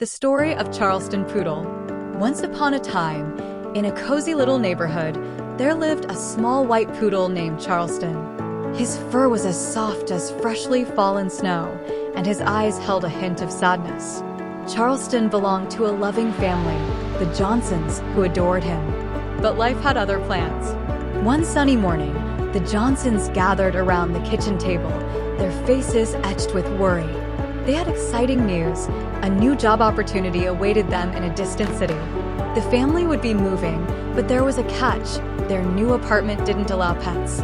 The story of Charleston Poodle. Once upon a time, in a cozy little neighborhood, there lived a small white poodle named Charleston. His fur was as soft as freshly fallen snow, and his eyes held a hint of sadness. Charleston belonged to a loving family, the Johnsons, who adored him. But life had other plans. One sunny morning, the Johnsons gathered around the kitchen table, their faces etched with worry. They had exciting news. A new job opportunity awaited them in a distant city. The family would be moving, but there was a catch. Their new apartment didn't allow pets.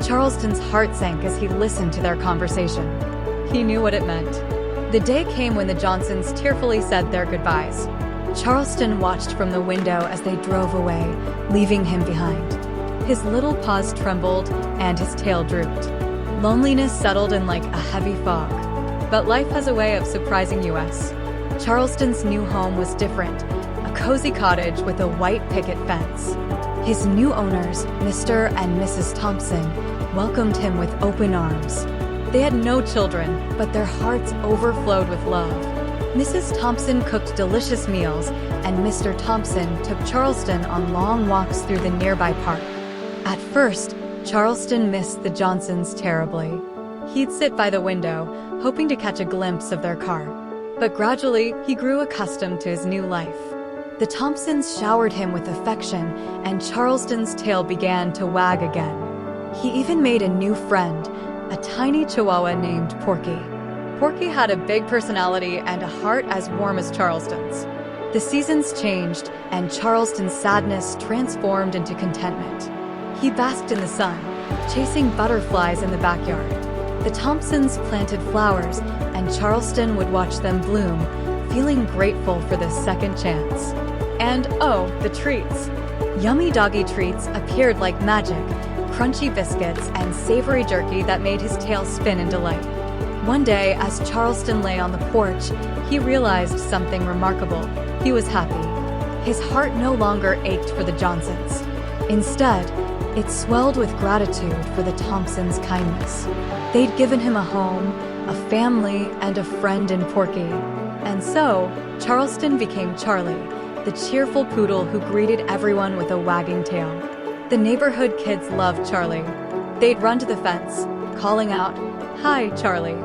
Charleston's heart sank as he listened to their conversation. He knew what it meant. The day came when the Johnsons tearfully said their goodbyes. Charleston watched from the window as they drove away, leaving him behind. His little paws trembled and his tail drooped. Loneliness settled in like a heavy fog. But life has a way of surprising us. Charleston's new home was different, a cozy cottage with a white picket fence. His new owners, Mr. and Mrs. Thompson, welcomed him with open arms. They had no children, but their hearts overflowed with love. Mrs. Thompson cooked delicious meals, and Mr. Thompson took Charleston on long walks through the nearby park. At first, Charleston missed the Johnsons terribly. He'd sit by the window, hoping to catch a glimpse of their car. But gradually, he grew accustomed to his new life. The Thompsons showered him with affection, and Charleston's tail began to wag again. He even made a new friend, a tiny chihuahua named Porky. Porky had a big personality and a heart as warm as Charleston's. The seasons changed, and Charleston's sadness transformed into contentment. He basked in the sun, chasing butterflies in the backyard. The Thompsons planted flowers, and Charleston would watch them bloom, feeling grateful for this second chance. And oh, the treats! Yummy doggy treats appeared like magic, crunchy biscuits and savory jerky that made his tail spin in delight. One day, as Charleston lay on the porch, he realized something remarkable. He was happy. His heart no longer ached for the Johnsons. Instead, it swelled with gratitude for the Thompsons' kindness. They'd given him a home, a family, and a friend in Porky. And so, Charleston became Charlie, the cheerful poodle who greeted everyone with a wagging tail. The neighborhood kids loved Charlie. They'd run to the fence, calling out, "Hi, Charlie."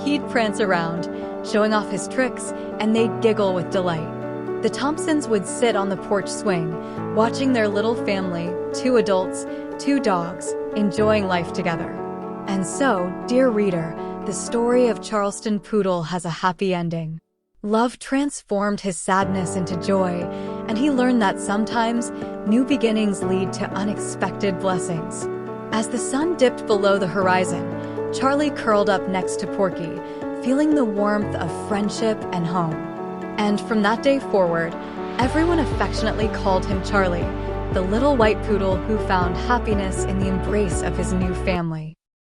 He'd prance around, showing off his tricks, and they'd giggle with delight. The Thompsons would sit on the porch swing, watching their little family, 2 adults, 2 dogs, enjoying life together. And so, dear reader, the story of Charleston Poodle has a happy ending. Love transformed his sadness into joy, and he learned that sometimes new beginnings lead to unexpected blessings. As the sun dipped below the horizon, Charlie curled up next to Porky, feeling the warmth of friendship and home. And from that day forward, everyone affectionately called him Charlie, the little white poodle who found happiness in the embrace of his new family.